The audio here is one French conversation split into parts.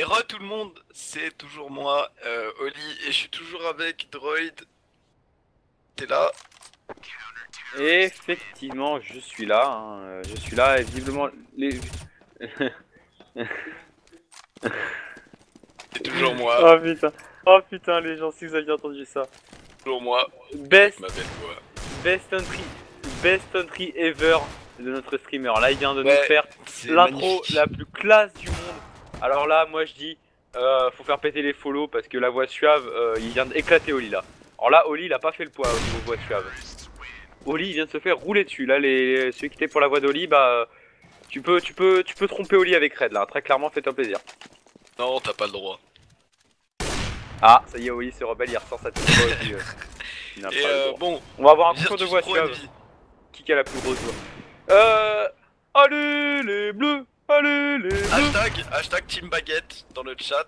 Et re tout le monde, c'est toujours moi, Oli, et je suis toujours avec Droid. T'es là? Effectivement, je suis là. Je suis là et visiblement les. C'est toujours moi, Oh putain, oh putain, les gens, si vous aviez entendu ça. toujours moi, avec Best, ma belle voix. best entry, best entry ever de notre streamer. Là, il vient de nous Ouais, faire c'est l'intro magnifique. la plus classe du monde. Alors là, moi je dis, faut faire péter les follow parce que la voix suave, il vient d'éclater Oli là. Alors là, Oli, il a pas fait le poids au niveau voix suave. Oli, il vient de se faire rouler dessus. Là, ceux qui étaient pour la voix d'Oli, bah, tu peux tromper Oli avec Red là. Très clairement, fais-toi plaisir. Non, t'as pas le droit. Ah, ça y est, Oli se rebelle, il ressort sa petite voix aussi. Il n'a Et pas le droit. bon, On va avoir un concours de Virtus voix Pro suave. Envy. Qui a la plus grosse voix? Allez les bleus, allez les bleus. Hashtag Team Baguette dans le chat.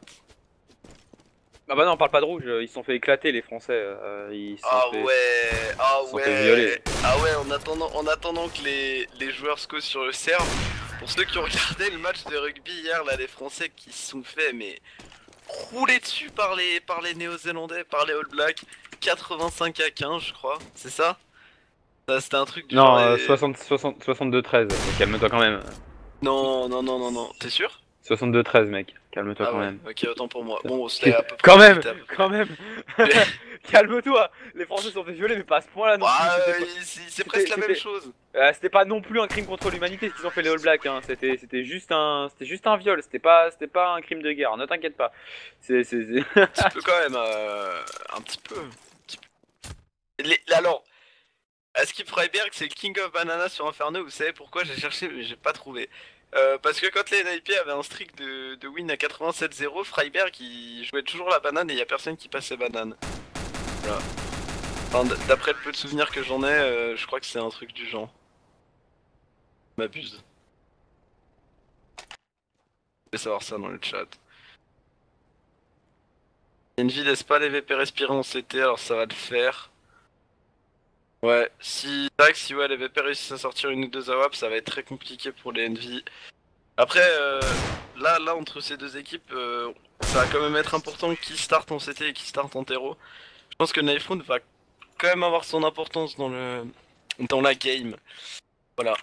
Ah bah non, on parle pas de rouge, ils se sont fait éclater les Français. Ils se sont Ah fait... ouais, ah ils se sont fait violer. ouais, ah ouais, en attendant que les joueurs se causent sur le serve, pour ceux qui ont regardé le match de rugby hier, là, les Français qui se sont fait, mais rouler dessus par les Néo-Zélandais, par les All Blacks, 85 à 15, je crois, c'est ça? Ça, c'était un truc du genre. Non, 62-13, calme-toi quand même. Non, non, non, non, non, t'es sûr? 62-13 mec, calme-toi Ah quand ouais, même. ok, autant pour moi. Bon, c'était à peu près. Quand même, c'était à peu près. quand même. Calme-toi. Les Français se sont fait violer, mais pas à ce point-là non plus. Bah, C'était c'est presque la même chose. C'était pas non plus un crime contre l'humanité ce qu'ils ont fait les All Blacks. Hein. C'était juste un viol. C'était pas un crime de guerre. Ne t'inquiète pas. Un petit peu quand même, un petit peu. Alors, à Skip Freiberg, c'est le King of Banana sur Inferno. Vous savez pourquoi? J'ai cherché, mais j'ai pas trouvé. Parce que quand les NIP avaient un streak de win à 87-0, Freiberg il jouait toujours la banane et il y a personne qui passait banane. Voilà. Enfin, d'après le peu de souvenirs que j'en ai, je crois que c'est un truc du genre. Je m'abuse. Je vais savoir ça dans le chat. Envy laisse pas les VP respirer en CT, alors ça va le faire. Ouais, si c'est vrai que si ouais, les VP réussissent à sortir une ou deux AWAP, ça va être très compliqué pour les Envy. Après, là entre ces deux équipes, ça va quand même être important qui start en CT et qui start en terreau. Je pense que Knifewood va quand même avoir son importance dans la game. Voilà.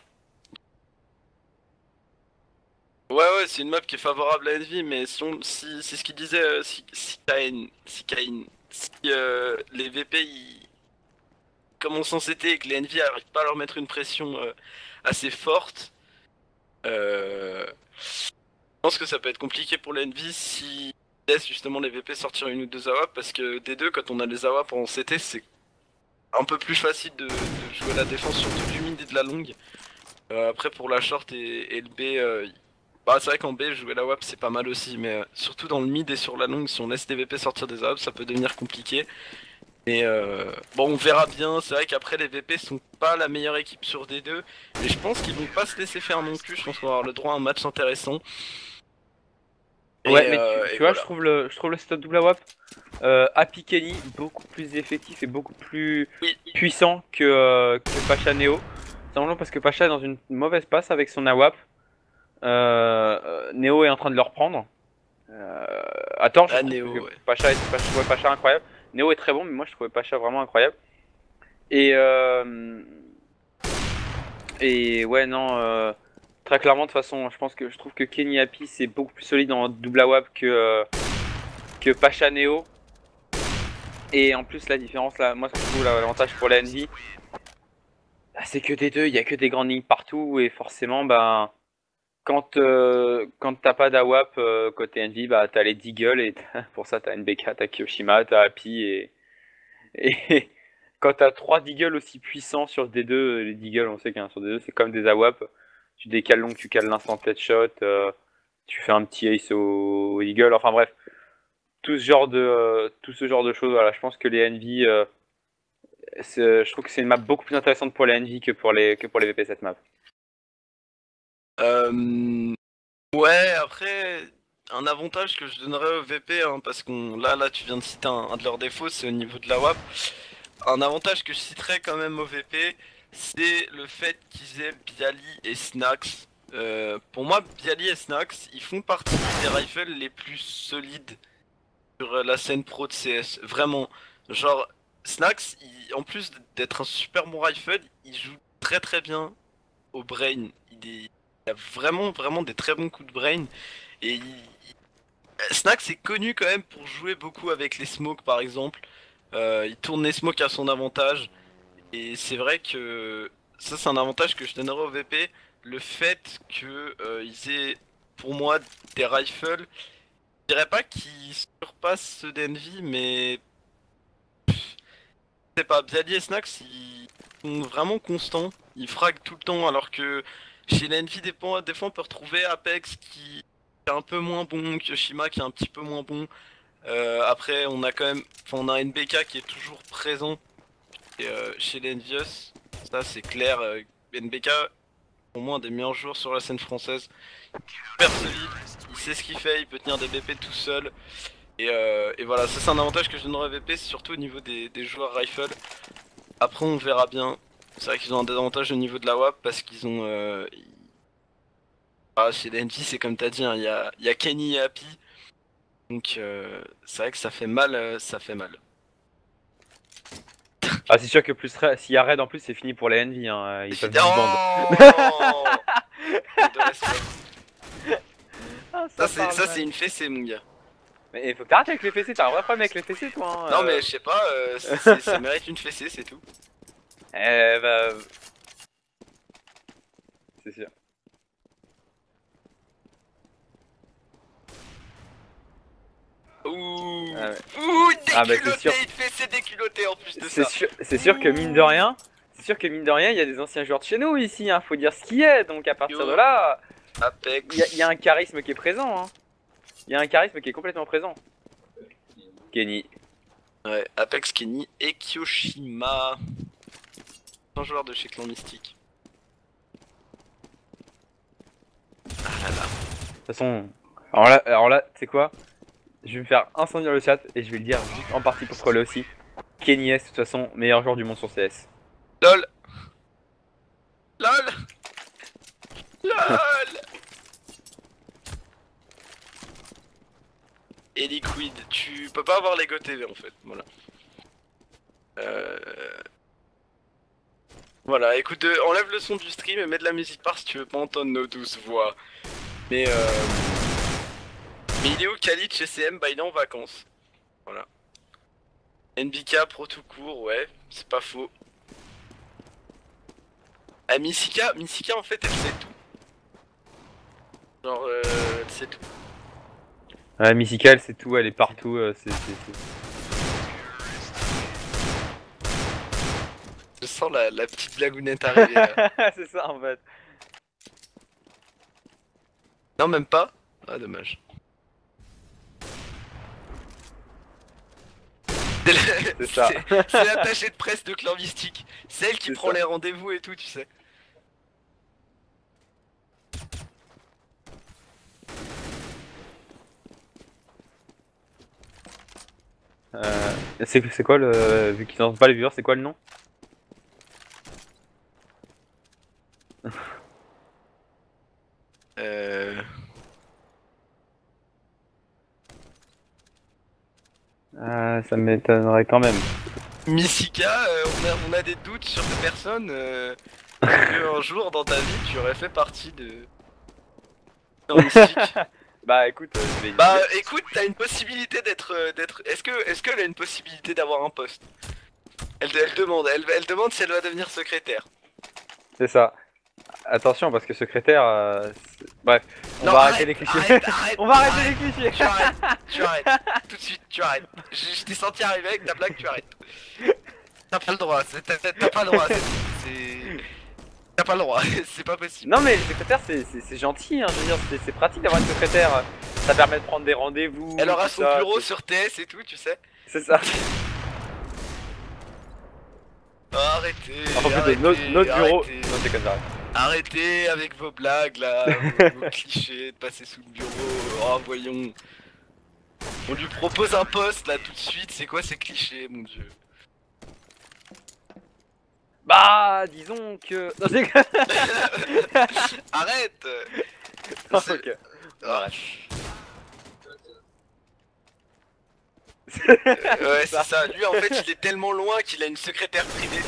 Ouais, c'est une map qui est favorable à Envy, mais si c'est ce qu'il disait, si les VP ils commencent en CT et que les Envy arrivent pas à leur mettre une pression assez forte, je pense que ça peut être compliqué pour les Envy si laisse justement les VP sortir une ou deux AWP, parce que des deux, quand on a les AWP en CT, c'est un peu plus facile de jouer la défense, surtout du mid et de la longue. Après pour la short et le B, bah c'est vrai qu'en B jouer la WAP c'est pas mal aussi, mais surtout dans le mid et sur la longue, si on laisse des VP sortir des AWP, ça peut devenir compliqué. Et bon, on verra bien. C'est vrai qu'après les VP sont pas la meilleure équipe sur D2, mais je pense qu'ils vont pas se laisser faire non plus. Je pense qu'on va avoir le droit à un match intéressant. Ouais, Et, mais tu vois, voilà. je trouve le setup double AWAP Happy Kenny beaucoup plus effectif et beaucoup plus Oui. puissant que Pacha Neo. Simplement parce que Pacha est dans une mauvaise passe avec son AWAP. Neo est en train de le reprendre. Attends, je trouve Neo, que ouais. je trouvais Pacha incroyable. Neo est très bon, mais moi je trouvais Pacha vraiment incroyable. Et ouais, non, très clairement, de toute façon, je trouve que Kenny Happy c'est beaucoup plus solide en double AWAP que Pacha Neo. Et en plus, la différence, là, moi, je trouve l'avantage pour la Envy, c'est que des deux, il y a que des grandes lignes partout. Et forcément, bah, quand t'as pas d'AWAP côté Envy, bah, t'as les Deagle. Et pour ça, t'as NBK, t'as Kyoshima, t'as Happy. Et quand t'as 3 Deagle aussi puissants sur D2, les Deagle, on sait qu'un sur D2, c'est comme des AWAP. Tu décales long, tu cales l'instant headshot, tu fais un petit ace au Eagle. Enfin bref, tout ce genre de choses. Voilà, je pense que les Envy, je trouve que c'est une map beaucoup plus intéressante pour les Envy que pour les VP cette map. Ouais, après, un avantage que je donnerais au VP, hein, parce qu'on là tu viens de citer un de leurs défauts, c'est au niveau de la WAP. Un avantage que je citerais quand même au VP, c'est le fait qu'ils aient Bialy et Snax pour moi, Bialy et Snax, ils font partie des rifles les plus solides sur la scène pro de CS. Vraiment. Genre, Snax, en plus d'être un super bon rifle, il joue très très bien au brain. Il a vraiment des très bons coups de brain. Et Snax est connu quand même pour jouer beaucoup avec les smokes par exemple. Il tourne les smokes à son avantage. Et c'est vrai que ça c'est un avantage que je donnerais au VP. Le fait que ils aient pour moi des rifles, je dirais pas qu'ils surpassent ceux d'Envy, mais je sais pas, Bialy et Snax ils sont vraiment constants. Ils fraguent tout le temps alors que chez l'Envy des fois on peut retrouver Apex qui est un peu moins bon, Kyoshima qui est un petit peu moins bon. Après on a quand même, enfin on a NBK qui est toujours présent et, chez l'Envious, ça c'est clair. NBK pour moi un des meilleurs joueurs sur la scène française, super solide, il sait ce qu'il fait, il peut tenir des BP tout seul. Et voilà, ça c'est un avantage que je donnerais à VP, c'est surtout au niveau des joueurs rifle. Après on verra bien, c'est vrai qu'ils ont un désavantage au niveau de la WAP parce qu'ils ont... Ah, chez l'Envy c'est comme t'as dit, hein, il y a Kenny et Happy. Donc c'est vrai que ça fait mal, ça fait mal. Ah, c'est sûr que plus s'il y a raid en plus, c'est fini pour les Envy. Hein. Ils peuvent Oh ah, ça c'est une fessée mon gars. Mais il faut que t'arrêtes avec les fessées, t'as un vrai problème avec les fessées toi. Hein. Non mais je sais pas, ça mérite une fessée, c'est tout. Bah... C'est sûr. Ouh, ah, ouais. Ouh, Ah, bah, déculotté, une fessée déculottée en plus de ça. C'est sûr que mine de rien, il y a des anciens joueurs de chez nous ici, hein, faut dire ce qui est, donc à partir de là, Apex. Il y a un charisme qui est présent, hein. Il y a un charisme qui est complètement présent. Kenny. Ouais, Apex, Kenny et Kyoshima. Un joueur de chez Clan Mystique. Ah là là. De toute façon, alors là, tu sais quoi? Je vais me faire incendier le chat et je vais le dire juste en partie pour troller aussi. Kenny est de toute façon meilleur joueur du monde sur CS. LOL. LOL. LOL. Et Liquid, tu peux pas avoir l'Ego TV en fait, voilà. Voilà, écoute, enlève le son du stream et mets de la musique par si tu veux pas entendre nos douces voix. Mais il est où Khalid chez CM? Bah il est en vacances. Voilà. NBK pro tout court, ouais, c'est pas faux. Ah Missika en fait elle sait tout. Genre elle sait tout. Ouais, Mystical c'est tout, elle est partout, c'est... Je sens la petite blagounette arriver là. c'est ça en fait. Non même pas. Ah dommage. C'est ça. C'est l'attaché de presse de Clan Mystique. C'est elle qui prend les rendez-vous et tout, tu sais. C'est quoi le... Vu qu'ils n'entendent pas les viewers, c'est quoi le nom? Ça m'étonnerait quand même. Missika, on a des doutes sur des personnes que un jour dans ta vie tu aurais fait partie de... Clan Mystique. Bah écoute, Bah écoute, t'as une possibilité d'être... Est-ce qu'elle a une possibilité d'avoir un poste? Elle demande si elle va devenir secrétaire. c'est ça. Attention parce que secrétaire... Bref, on va arrêter les clichés. Arrête, On va arrêter les clichés. Tu arrêtes, tout de suite, tu arrêtes. Je t'ai senti arriver avec ta blague, tu arrêtes. T'as pas le droit, t'as pas le droit, t'as pas le droit, c'est pas possible. Non mais le secrétaire c'est gentil, hein, je veux dire, c'est pratique d'avoir une secrétaire. Ça permet de prendre des rendez-vous. Elle aura son bureau c'est... sur TS et tout, tu sais. C'est ça. Arrêtez, En plus arrêtez, de notre bureau. arrêtez. Non, c'est comme ça. Arrêtez avec vos blagues là, vos clichés de passer sous le bureau. Oh voyons. On lui propose un poste là tout de suite, c'est quoi ces clichés mon dieu? Bah, disons que... Non, c'est... Arrête. Non, C'est- ok. Ah. C'est Ouais, c'est ça. ça. Lui, en fait, il est tellement loin qu'il a une secrétaire privée.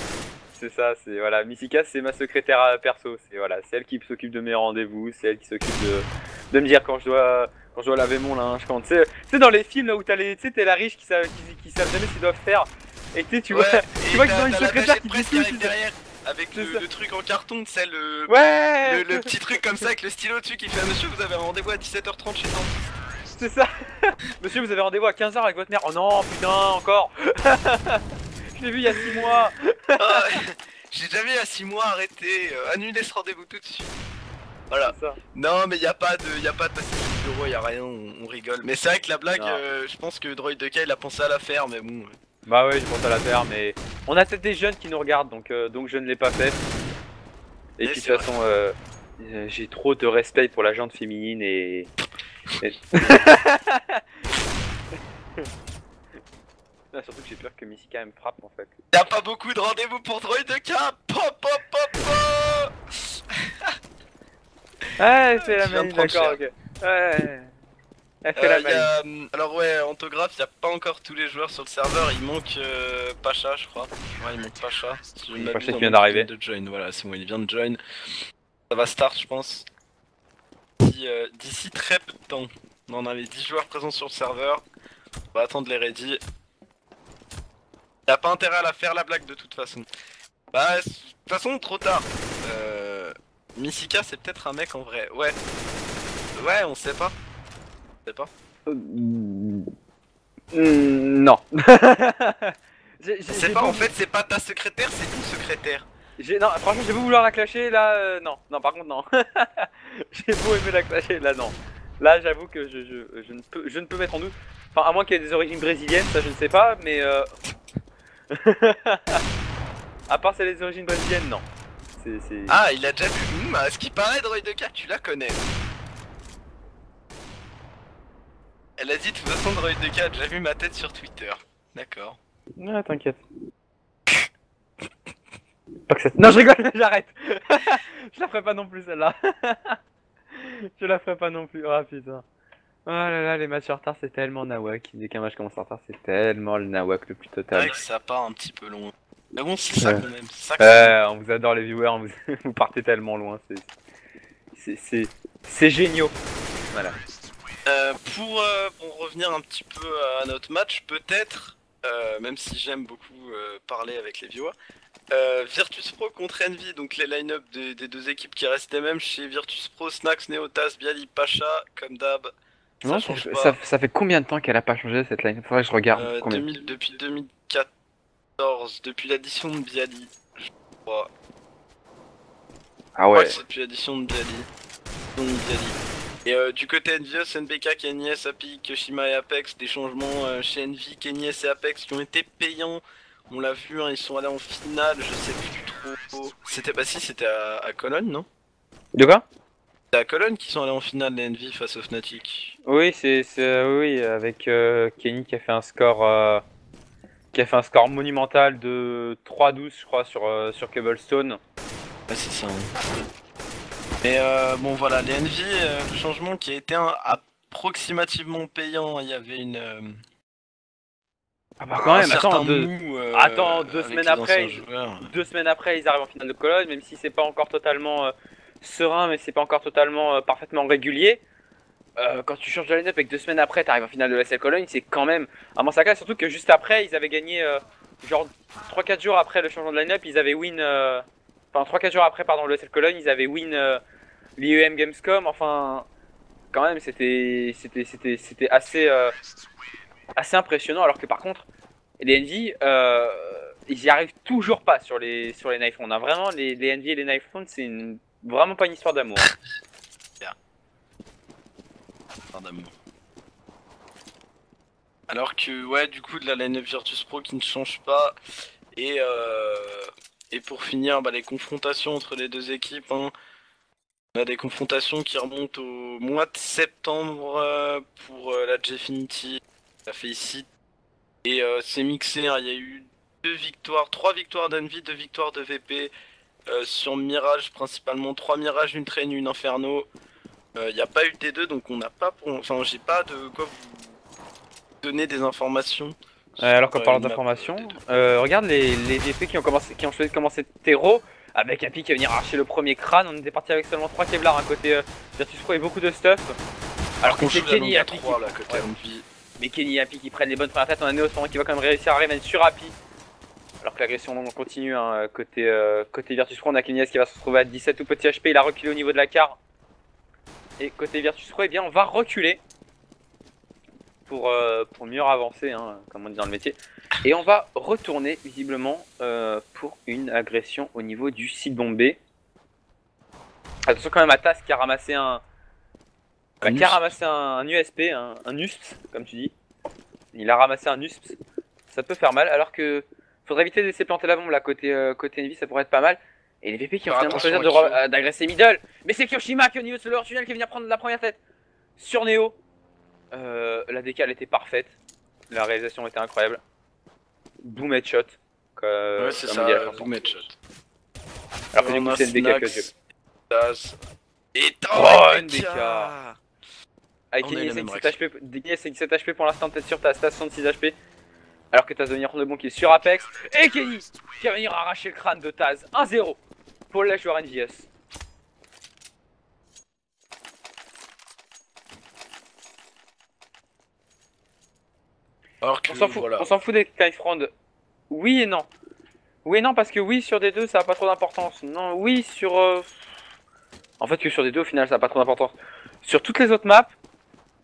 C'est ça, c'est voilà, Missika c'est ma secrétaire perso, c'est voilà, c'est elle qui s'occupe de mes rendez-vous, c'est elle qui s'occupe de me dire quand je dois laver mon linge, quand tu sais dans les films là où t'as les tu sais t'es la riche qui savent jamais ce qu'ils doivent faire et tu vois Ouais, tu vois et qu'ils ont une t'as la secrétaire vachette qui presse dit qui tout, arrive derrière. Avec le truc en carton, tu sais, ouais le petit truc comme ça avec le stylo dessus qui fait ah, monsieur, vous avez un rendez-vous à 17h30 chez toi. c'est ça. Monsieur, vous avez rendez-vous à 15h avec votre mère. Oh non, putain, encore. Je l'ai vu il y a 6 mois. Ah, j'ai déjà vu il y a 6 mois arrêté, annuler ce rendez-vous tout de suite. Voilà. C'est ça. Non mais y a pas de passage de bureau, y a rien, on rigole. Mais c'est vrai que la blague, Non. je pense que Droid 2K il a pensé à la faire, mais bon. Bah ouais, je pense à la faire, mais on a peut-être des jeunes qui nous regardent, donc je ne l'ai pas fait. Et Mais puis de c'est toute façon, j'ai trop de respect pour la gente féminine et... Ah, surtout que j'ai peur que Missika me frappe en fait. Y a pas beaucoup de rendez-vous pour Droid 2K. Pop pop pop pop. Ah, elle fait la Tu viens de manip, prendre d'accord, ok. Ouais. Elle fait la manip. Alors ouais, Antographe, y a pas encore tous les joueurs sur le serveur, il manque Pacha je crois. Ouais, il manque Pacha. Si je ne m'abuse, Pacha qui on vient manque d'arriver. de join. Voilà, c'est bon, il vient de join. Ça va start je pense. D'ici très peu de temps. On avait 10 joueurs présents sur le serveur. On va attendre les ready. Y'a pas intérêt à la faire la blague de toute façon. Bah, de toute façon, trop tard. Missika, c'est peut-être un mec en vrai. Ouais. Ouais, on sait pas. On sait pas. Non. C'est pas, en fait, c'est pas ta secrétaire, c'est ton secrétaire. Non, franchement, j'ai beau vouloir la clasher, là, non. Non, par contre, non. J'ai beau aimer la clasher, là, non. Là, j'avoue que je ne peux mettre en doute. Enfin, à moins qu'il y ait des origines brésiliennes, ça je ne sais pas, mais à part c'est les origines brésiliennes, non. C'est... Ah, il a déjà vu. À ce qui paraît, Droid 2K, tu la connais. Elle a dit, de toute façon, Droid 2K a déjà vu ma tête sur Twitter. D'accord. Ah, t'inquiète. Pas que ça... Non, je rigole, j'arrête. Je la ferai pas non plus, celle-là. Je la ferai pas non plus. Oh putain. Oh là là, les matchs en retard, c'est tellement nawak. Dès qu'un match commence en retard, c'est tellement le nawak le plus C'est total. vrai que ça part un petit peu loin. Mais bon, c'est ça qu'on aime. C'est ça On vous adore les viewers, vous partez tellement loin. C'est géniaux. Voilà. Pour revenir un petit peu à notre match, peut-être, même si j'aime beaucoup parler avec les viewers, Virtus Pro contre Envy, donc les line-up des deux équipes qui restent les mêmes chez Virtus Pro, Snax, Neotas, Bialy, Pacha, comme d'hab. Non, change pas. ça fait combien de temps qu'elle a pas changé cette line? Faudrait que je regarde. Depuis 2014, depuis l'addition de Bialy, je crois. Ah ouais. C'est depuis l'addition de Bialy. Donc Bialy. Et du côté Envious, NBK, Kenyes, Api, Kyoshima et Apex, des changements chez Envy, Kenyes et Apex qui ont été payants. On l'a vu, hein, ils sont allés en finale, je sais plus trop. C'était pas si, c'était à Cologne, non? De quoi? C'est à Cologne qu'ils sont allés en finale, les Envy face au Fnatic. Oui, oui, avec Kenny qui a fait un score monumental de 3-12 je crois sur Cobblestone. Ouais, c'est ça. Hein. Mais bon voilà, les Envy, le changement qui a été approximativement payant, il y avait une... Ah bah quand même, attends, attends, 2 semaines après, 2 semaines après ils arrivent en finale de Cologne, même si c'est pas encore totalement serein, mais c'est pas encore totalement parfaitement régulier. Quand tu changes de line-up et que 2 semaines après t'arrives en finale de l'ESL Cologne, c'est quand même un massacre, surtout que juste après ils avaient gagné, genre 3-4 jours après le changement de line-up, ils avaient win, enfin 3-4 jours après pardon l'ESL Cologne, ils avaient win l'IEM Gamescom, enfin quand même c'était assez impressionnant, alors que par contre les Envy ils y arrivent toujours pas sur les knife rounds. On a vraiment les Envy et les knife rounds, c'est vraiment pas une histoire d'amour. Alors que ouais, du coup de la line-up Virtus Pro qui ne change pas, et pour finir les confrontations entre les deux équipes, hein. On a des confrontations qui remontent au mois de septembre pour la Gfinity, la Faceit, et c'est mixé, hein. Il y a eu 2 victoires, 3 victoires d'Envy, 2 victoires de VP. Sur Mirage principalement, 3 Mirages, une Train, une Inferno. Il n'y a pas eu de D2 donc on n'a pas pour... Enfin j'ai pas de quoi vous donner des informations. Alors qu'en parlant d'informations, regarde les VP qui ont choisi de commencer terreau avec Happy qui va venir arracher le premier crâne. On était parti avec seulement 3 Kevlar, un côté Virtus Pro et beaucoup de stuff. Alors que c'est Kenny et Happy qui... Mais Kenny et Happy qui prennent les bonnes premières têtes. On a Neo qui va quand même réussir à revenge sur Happy. Alors que l'agression continue hein, côté Virtus Pro. On a Kenny qui va se retrouver à 17 tout petit HP. Il a reculé au niveau de la carte. Et côté Virtus Pro, eh bien on va reculer pour mieux avancer, hein, comme on dit dans le métier. Et on va retourner visiblement pour une agression au niveau du site bombé. Attention quand même à Taz qui a ramassé un USP, un USP comme tu dis. Il a ramassé un USP, ça peut faire mal alors que faudrait éviter de laisser planter la bombe là côté Envy, ça pourrait être pas mal. Et les VP qui ont finalement choisi d'agresser middle. Mais c'est Kyoshima qui est au niveau de ce lower tunnel qui vient prendre la première tête sur Neo. La décale était parfaite. La réalisation était incroyable. Boom headshot. Ouais c'est ça, boom headshot. Alors que du coup c'est une décale que Dieu. Et NBK. Avec Kenny et 17 HP pour l'instant peut-être sur Taz, 66 HP. Alors que Taz va venir prendre le bon kill sur Apex. Et Kenny qui va venir arracher le crâne de Taz. 1-0 pour la joueur NVS. Alors que, on s'en fout des knife round. Oui et non. Oui et non parce que oui sur des deux ça a pas trop d'importance. Non oui sur... En fait que sur des deux au final ça a pas trop d'importance. Sur toutes les autres maps,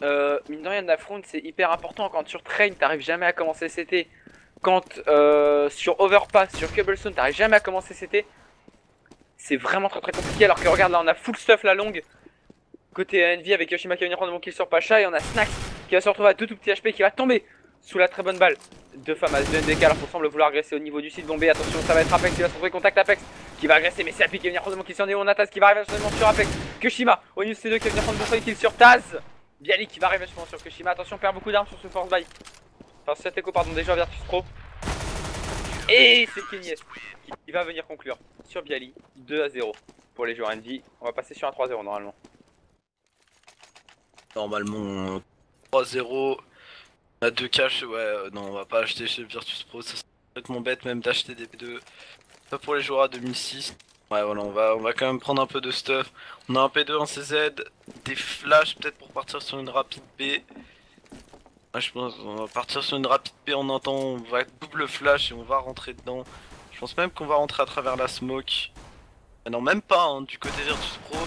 mine de rien de la front c'est hyper important. Quand sur Train t'arrives jamais à commencer CT. Quand sur Overpass, sur Cobblestone t'arrives jamais à commencer CT. C'est vraiment très compliqué alors que regarde là on a full stuff la longue. Côté Envy avec Yoshima qui va venir prendre mon kill sur Pacha. Et on a Snax qui va se retrouver à 2 tout petits HP qui va tomber sous la très bonne balle de Famas de NDK alors qu'on semble vouloir agresser au niveau du site bombé. Attention ça va être Apex qui va se retrouver contact Apex qui va agresser mais c'est Happy qui va venir prendre mon kill sur Neo. On a Taz qui va arriver seulement sur Apex. Kushima au niveau de C2 qui va venir prendre mon kill sur Taz. Bialy qui va arriver sur Kushima. Attention on perd beaucoup d'armes sur ce force buy. Enfin cet écho pardon déjà Virtus Pro. Et c'est Kenny qui va venir conclure sur Bialy 2-0 pour les joueurs Envy. On va passer sur un 3-0 normalement. Normalement 3-0. On a 2 caches, ouais, non on va pas acheter chez Virtus Pro, ça serait complètement bête même d'acheter des P2. Pas pour les joueurs à 2006. Ouais voilà, on va quand même prendre un peu de stuff. On a un P2, un CZ, des flashs peut-être pour partir sur une rapide B. Ouais, je pense qu'on va partir sur une rapide B en un temps, on va double flash et on va rentrer dedans. Je pense même qu'on va rentrer à travers la smoke. Ah non même pas, hein, du côté Virtus Pro.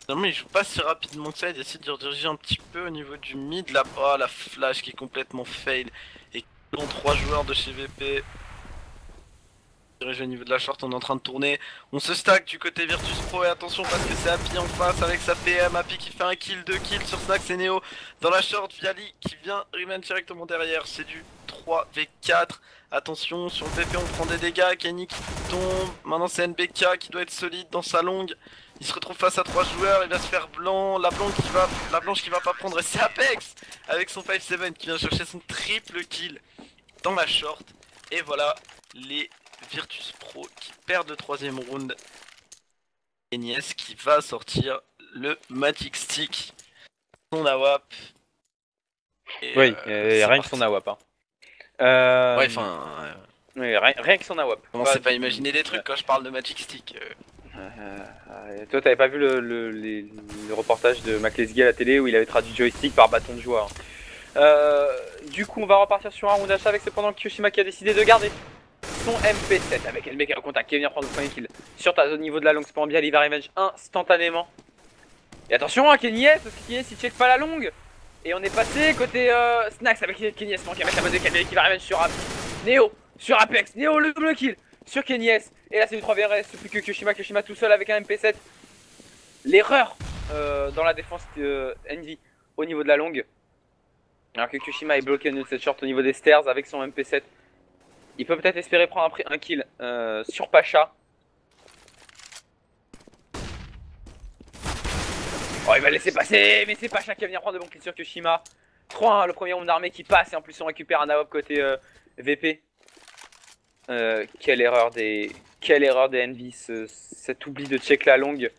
Finalement il joue pas si rapidement que ça, il essaie de rediriger un petit peu au niveau du mid là-bas, la flash qui est complètement fail. Et dans 3 joueurs de chez VP. Au niveau de la short on est en train de tourner. On se stack du côté Virtus Pro et attention parce que c'est Happy en face avec sa PM. Happy qui fait un kill, 2 kills sur Snax et Neo. Dans la short, Bialy qui vient remain directement derrière. C'est du 3v4. Attention, sur le VP on prend des dégâts. Kenny qui tombe. Maintenant c'est NBK qui doit être solide dans sa longue. Il se retrouve face à 3 joueurs, il va se faire blanc. La blanche qui va pas prendre et c'est Apex avec son 5-7 qui vient chercher son triple kill dans la short. Et voilà les Virtus Pro qui perd le 3ème round. Et Nies qui va sortir le Magic Stick. Son AWAP. Oui, rien que son AWAP. Hein. Ouais, enfin. Oui, rien que son AWAP. Commencez pas à imaginer des trucs quand je parle de Magic Stick. Toi, t'avais pas vu le reportage de McLesguy à la télé où il avait traduit joystick par bâton de joueur. Du coup, on va repartir sur un round d'achat avec cependant Kyoshima qui a décidé de garder son MP7 avec LBK au contact qui va venir prendre le premier kill sur ta zone au niveau de la longue. C'est pas bien, il va revenge instantanément. Et attention à Kenny S, parce que Kenny S il check pas la longue. Et on est passé côté Snax avec Kenny S qui avec la bonne de Kenny qui va revenge sur Neo, sur Apex, Neo le double kill sur Kenny S. Et là c'est du 3VRS, plus que Kyoshima tout seul avec un MP7. L'erreur dans la défense Envy au niveau de la longue. Alors que Kyoshima est bloqué au niveau de cette short au niveau des stairs avec son MP7. Il peut peut-être espérer prendre un kill sur Pacha. Oh il va laisser passer, mais c'est Pacha qui va venir prendre de bons kills sur Kyoshima. 3-1, le premier round d'armée qui passe et en plus on récupère un AWP côté VP. Quelle erreur des Envy, cet oubli de check la longue.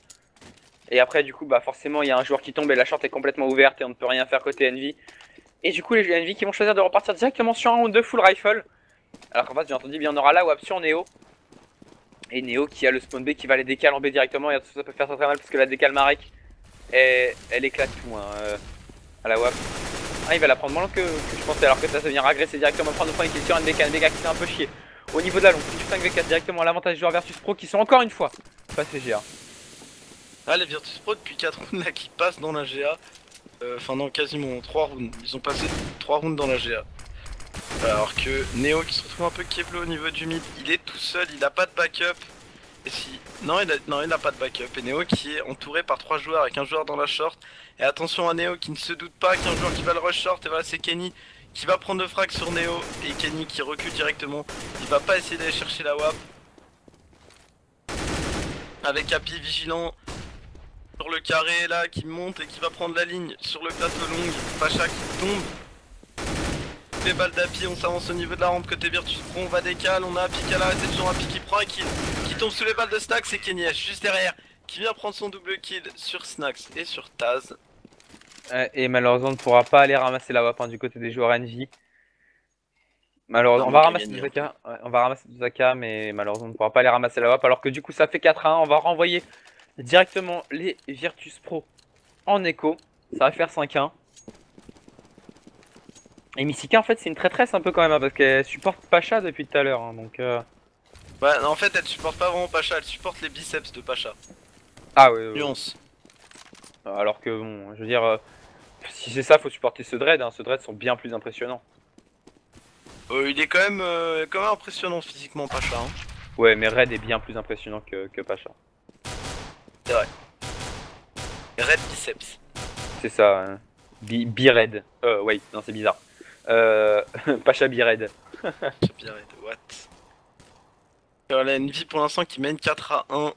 Et après du coup bah forcément il y a un joueur qui tombe et la short est complètement ouverte et on ne peut rien faire côté Envy. Et du coup les Envy qui vont choisir de repartir directement sur un round de full rifle. Alors qu'en fait j'ai entendu bien on aura la WAP sur Neo. Et Neo qui a le spawn B qui va les décaler en B directement et ça peut faire très mal parce que la décale Marek elle éclate tout hein, à la WAP. Ah il va la prendre moins long que je pensais alors que ça vient agresser directement prendre le point qui est sur NBK qui s'est un peu chié. Au niveau de la longue, c'est du 5v4 directement à l'avantage des joueurs Virtus Pro qui sont encore une fois pas CGA. Ah les Virtus Pro depuis 4 rounds là qui passent dans la GA. Enfin non quasiment 3 rounds. Ils ont passé 3 rounds dans la GA. Alors que Neo qui se retrouve un peu keblo au niveau du mid, il est tout seul, il a pas de backup. Et si... Non il a pas de backup. Et Neo qui est entouré par 3 joueurs avec un joueur dans la short. Et attention à Neo qui ne se doute pas qu'il y a un joueur qui va le rush short. Et voilà c'est Kenny qui va prendre le frag sur Neo. Et Kenny qui recule directement. Il va pas essayer d'aller chercher la WAP. Avec Happy vigilant sur le carré là qui monte et qui va prendre la ligne sur le plateau long. Pacha qui tombe. Les balles d'Happy, on s'avance au niveau de la rampe côté Virtus Pro, on va décaler, on a Happy qui a la réception, Happy qui prend un kill, qui tombe sous les balles de Snax, c'est Kenny juste derrière, qui vient prendre son double kill sur Snax et sur Taz. Et malheureusement on ne pourra pas aller ramasser la WAP hein, du côté des joueurs Envy. Malheureusement, on va ramasser Zaka, ouais, on va ramasser Zaka, mais malheureusement on ne pourra pas aller ramasser la WAP alors que du coup ça fait 4-1, on va renvoyer directement les Virtus Pro en écho, ça va faire 5-1. Et Missika en fait c'est une traîtresse un peu quand même hein, parce qu'elle supporte Pacha depuis tout à l'heure hein, donc Ouais non, en fait elle supporte pas vraiment Pacha, elle supporte les biceps de Pacha. Ah ouais, Nuance. Alors que bon, je veux dire, si c'est ça faut supporter ce dread, hein. Ce dread sont bien plus impressionnants. Il est quand même impressionnant physiquement Pacha hein. Ouais mais Red est bien plus impressionnant que Pacha. C'est vrai. Red biceps. C'est ça, hein. Bi-Red. Ouais, non c'est bizarre. Pacha Bi-Red. Red, what? Alors la Envy pour l'instant qui mène 4-1.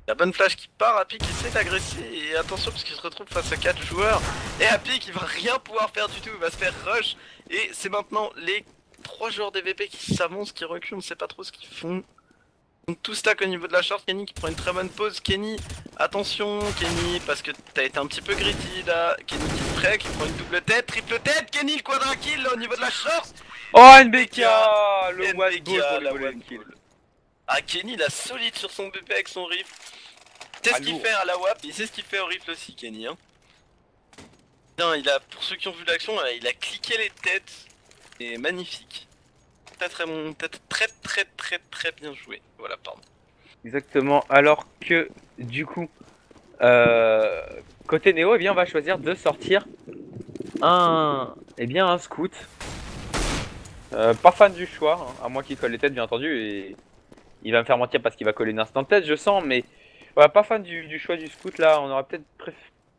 La bonne flash qui part, Happy qui essaie d'agresser et attention parce qu'il se retrouve face à 4 joueurs. Et Happy qui va rien pouvoir faire du tout, il va se faire rush. Et c'est maintenant les 3 joueurs d'EVP qui s'avancent, qui reculent, on sait pas trop ce qu'ils font. Donc tout stack au niveau de la short, Kenny qui prend une très bonne pause. Kenny, attention Kenny, parce que t'as été un petit peu greedy là. Kenny qui se prête, qui prend une double tête, triple tête. Kenny le quadra kill là, au niveau de la short. Oh NBK, le one ball pour le kill. Ah Kenny la solide sur son BP avec son rifle. C'est ce qu'il fait à la WAP, il sait ce qu'il fait au rifle aussi Kenny hein. Non, il a, pour ceux qui ont vu l'action, il a cliqué les têtes. Et magnifique. Très bon, très bien joué. Voilà, pardon. Exactement, alors que du coup, côté Neo, eh bien, on va choisir de sortir un scout. Pas fan du choix, hein, à moins qu'il colle les têtes bien entendu, et il va me faire mentir parce qu'il va coller une instant tête, je sens, mais voilà, pas fan du choix du scout là, on aurait peut-être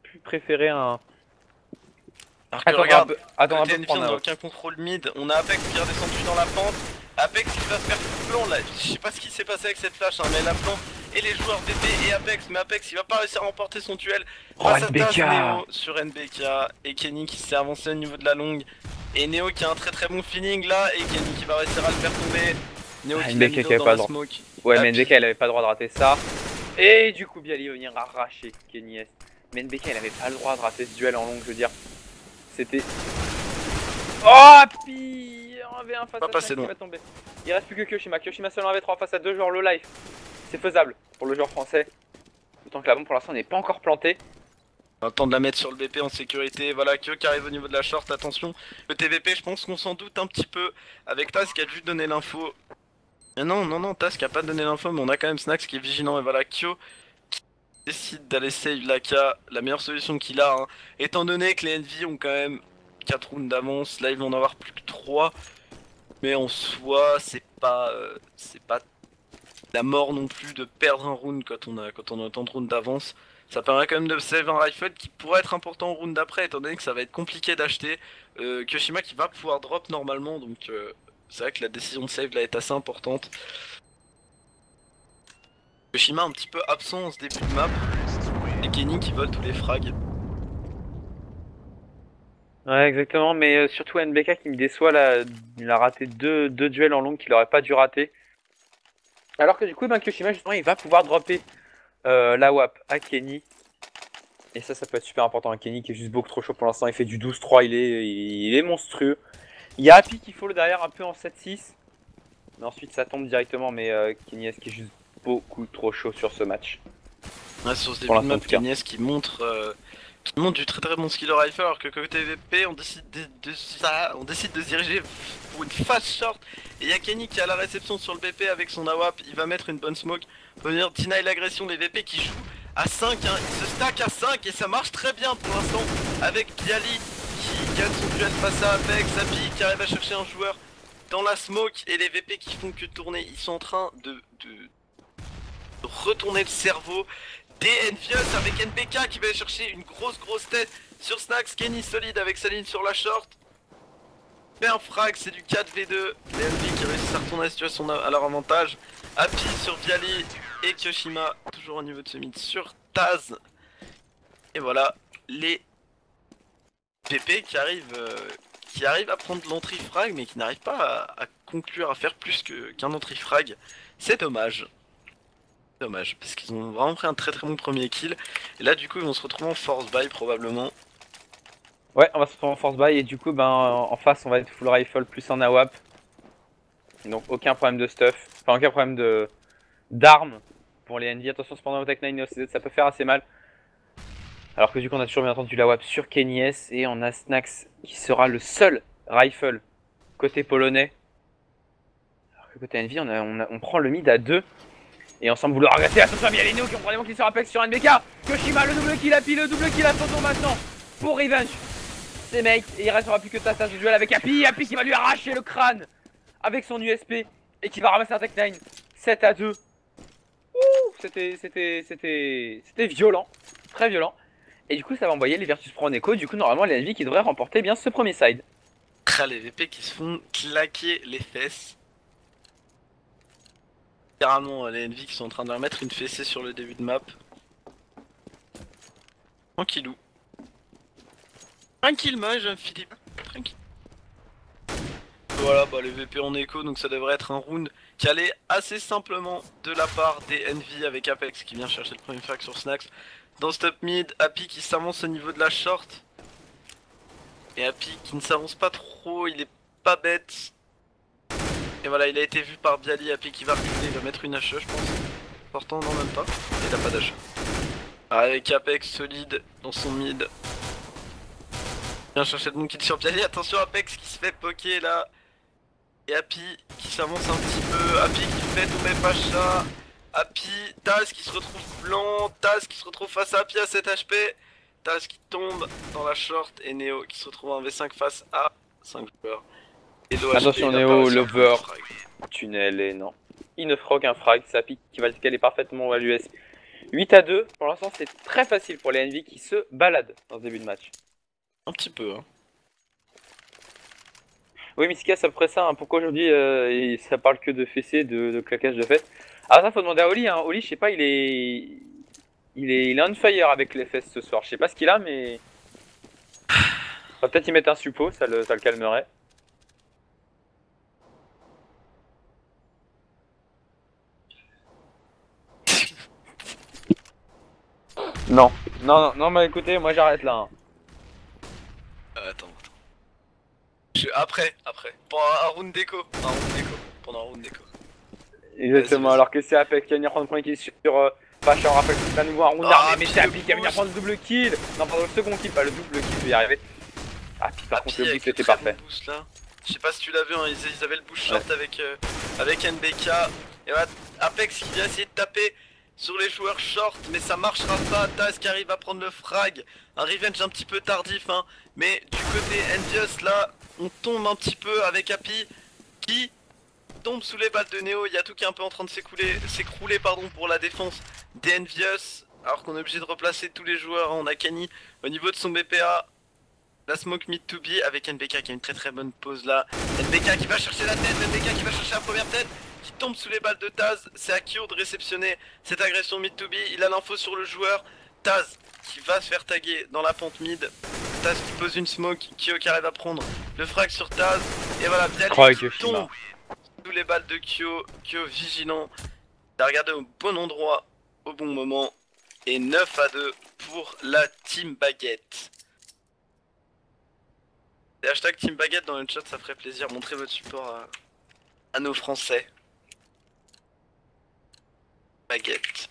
pu préférer un... Alors que regarde, attends un côté peu, NV, on n'a aucun contrôle mid, on a Apex qui est redescendu dans la pente. Apex qui va se faire tout plan là, je sais pas ce qui s'est passé avec cette flash, hein, mais la plan et les joueurs VP et Apex, mais Apex il va pas réussir à remporter son duel face à Taz, Neo sur NBK et Kenny qui s'est avancé au niveau de la longue et Neo qui a un très bon feeling là et Kenny qui va réussir à le faire tomber. Neo qui NBK avait pas le droit. Ouais mais NBK il avait pas le droit de rater ça et du coup Bialy va venir arracher Kenny S. Mais NBK il avait pas le droit de rater ce duel en longue, je veux dire. C'était... Oh puis on avait un face à 5 qui va tomber. Il reste plus que Kyoshima. Kyoshima seul en AV3 face à 2 joueurs low life. C'est faisable pour le joueur français. D'autant que la bombe pour l'instant n'est pas encore plantée. On a le temps de la mettre sur le BP en sécurité. Voilà, Kyo qui arrive au niveau de la short. Attention, le TVP, je pense qu'on s'en doute un petit peu. Avec Taz qui a dû donner l'info. Non, Taz qui a pas donné l'info, mais on a quand même Snax qui est vigilant. Et voilà, Kyo qui décide d'aller save l'AK. La meilleure solution qu'il a, hein. Étant donné que les Envy ont quand même 4 rounds d'avance, là ils vont en avoir plus que 3. Mais en soi, c'est pas la mort non plus de perdre un round quand on a autant de rounds d'avance. Ça permet quand même de save un rifle qui pourrait être important au round d'après, étant donné que ça va être compliqué d'acheter. Kyoshima qui va pouvoir drop normalement, donc c'est vrai que la décision de save là est assez importante. Kyoshima un petit peu absent en ce début de map, et Kenny qui vole tous les frags. Ouais, exactement, mais surtout NBK qui me déçoit là, il a raté deux duels en longue qu'il aurait pas dû rater. Alors que du coup, ben, Kyoshima justement, il va pouvoir dropper la WAP à Kenny. Et ça peut être super important. Kenny qui est juste beaucoup trop chaud pour l'instant, il fait du 12-3, il est monstrueux. Il y a Happy qui follow derrière un peu en 7-6. Mais ensuite ça tombe directement, mais Kenny qui est juste beaucoup trop chaud sur ce match. Ouais, sur ce début de map, Kenny qui montre du très très bon skill rifle, alors que côté VP on décide de se diriger pour une fast short. Et il y a Kenny qui a la réception sur le BP avec son AWAP, il va mettre une bonne smoke pour venir deny l'agression des VP qui jouent à 5, hein. Il se stack à 5 et ça marche très bien pour l'instant avec Bialy qui gagne son duel face à Apex, Happy qui arrive à chercher un joueur dans la smoke et les VP qui font que tourner, ils sont en train de retourner le cerveau des Envious avec NBK qui va aller chercher une grosse tête sur Snax. Kenny solide avec sa ligne sur la short. Fait un frag, c'est du 4v2. Les Envy qui réussissent à retourner la situation à leur avantage. Happy sur Bialy et Kyoshima toujours au niveau de ce mid sur Taz. Et voilà les PP qui arrivent à prendre l'entrée frag mais qui n'arrivent pas à conclure à faire plus qu'un entrée frag. C'est dommage. Dommage, parce qu'ils ont vraiment pris un très bon premier kill. Et là du coup ils vont se retrouver en force buy probablement. Ouais, on va se retrouver en force buy et du coup ben en face on va être full rifle plus un AWAP. Donc aucun problème de stuff, enfin aucun problème d'armes pour les NV. Attention cependant au Tech 9 et au CZ, ça peut faire assez mal. Alors que du coup on a toujours bien entendu la WAP sur Kenny S et on a Snax qui sera le seul rifle côté polonais. Alors que côté NV on prend le mid à 2. Et ensemble vouloir agresser, attention à Mialino qui ont probablement qui se Apex sur NBK. Kyoshima le double kill, Happy le double kill à son tour maintenant pour Revenge. C'est mec, et il restera plus que Taz du duel avec Happy qui va lui arracher le crâne avec son USP et qui va ramasser un Tech 9 7-2. Ouh, c'était violent, très violent. Et du coup ça va envoyer les Virtus Pro en écho, du coup normalement les NV qui devraient remporter bien ce premier side. Les VP qui se font claquer les fesses. Littéralement les Envy qui sont en train de leur mettre une fessée sur le début de map. Tranquillou. Tranquille moi jeune Philippe. Tranquille. Voilà bah les VP en écho donc ça devrait être un round qui allait assez simplement de la part des Envy avec Apex qui vient chercher le premier frag sur Snax. Dans ce top mid, Happy qui s'avance au niveau de la short. Et Happy qui ne s'avance pas trop, il est pas bête. Et voilà, il a été vu par Bialy, Happy qui va reculer, il va mettre une HE je pense. Pourtant non même pas, il a pas d'HE. Avec Apex solide dans son mid. Viens chercher le bon kill sur Bialy, attention Apex qui se fait poker là. Et Happy qui s'avance un petit peu, Happy qui fait tomber Pacha. Happy, Taz qui se retrouve blanc, Taz qui se retrouve face à Happy à 7 HP. Taz qui tombe dans la short et Neo qui se retrouve en V5 face à 5 joueurs. Attention Neo, Lover, tunnel et non. Il ne fera aucun frag, c'est Happy qui va le caler parfaitement à l'US. 8-2, pour l'instant c'est très facile pour les NV qui se baladent dans ce début de match. Un petit peu hein. Oui Misika c'est à peu près ça, hein. Pourquoi aujourd'hui ça parle que de fessées, de claquage de fesses. Alors ça faut demander à Oli, hein. Oli je sais pas il est on fire avec les fesses ce soir, je sais pas ce qu'il a mais... On va peut-être y mettre un suppo, ça le calmerait. Non, mais écoutez, moi j'arrête là. Hein. Attends. Après. Pendant un round d'écho. Pendant un round d'écho. Exactement, alors que c'est Apex qui va venir prendre le premier kill sur Pacha, on rappelle que c'est à nouveau un round armé, mais c'est Happy qui va venir prendre le double kill. Non, pardon, le second kill, pas le double kill, je vais y arriver. Happy par contre, le boost c'était parfait. Je sais pas si tu l'as vu, hein, ils avaient le boost short avec NBK. Et voilà, Apex qui vient essayer de taper sur les joueurs short, mais ça marchera pas. Taz qui arrive à prendre le frag. Un revenge un petit peu tardif, hein. Mais du côté Envious, là, on tombe un petit peu avec Happy qui tombe sous les balles de Neo. Il y a tout qui est un peu en train de s'écrouler pour la défense des Envious. Alors qu'on est obligé de replacer tous les joueurs. On a Kenny au niveau de son BPA. La smoke mid to be avec NBK qui a une très bonne pause là. NBK qui va chercher la tête, NBK qui va chercher la première tête, qui tombe sous les balles de Taz. C'est à Kyo de réceptionner cette agression mid to be. Il a l'info sur le joueur. Taz qui va se faire taguer dans la pente mid. Taz qui pose une smoke, Kyo qui arrive à prendre le frag sur Taz. Et voilà, Bialy qui tombe sous les balles de Kyo. Kyo vigilant, il a regardé au bon endroit, au bon moment. Et 9-2 pour la Team Baguette. Et hashtag Team Baguette dans le chat, ça ferait plaisir. Montrez votre support à nos Français. Baguette.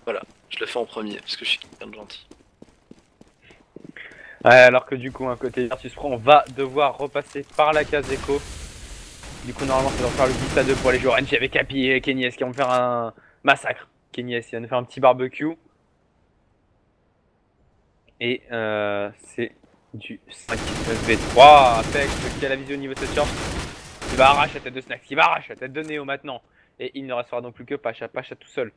Voilà, je le fais en premier parce que je suis quelqu'un de gentil. Ouais, alors que du coup, un côté Virtus Pro, on va devoir repasser par la case écho. Du coup, normalement, ça doit faire le 10-2 pour les joueurs NG avec Happy et Kenny qui vont faire un massacre. Kenny il va nous faire un petit barbecue. Et c'est du 5v3. Apex qui a la vision au niveau de cette short. Il va arracher la tête de Snax, il va arracher la tête de Neo maintenant. Et il ne restera donc plus que Pacha. Pacha tout seul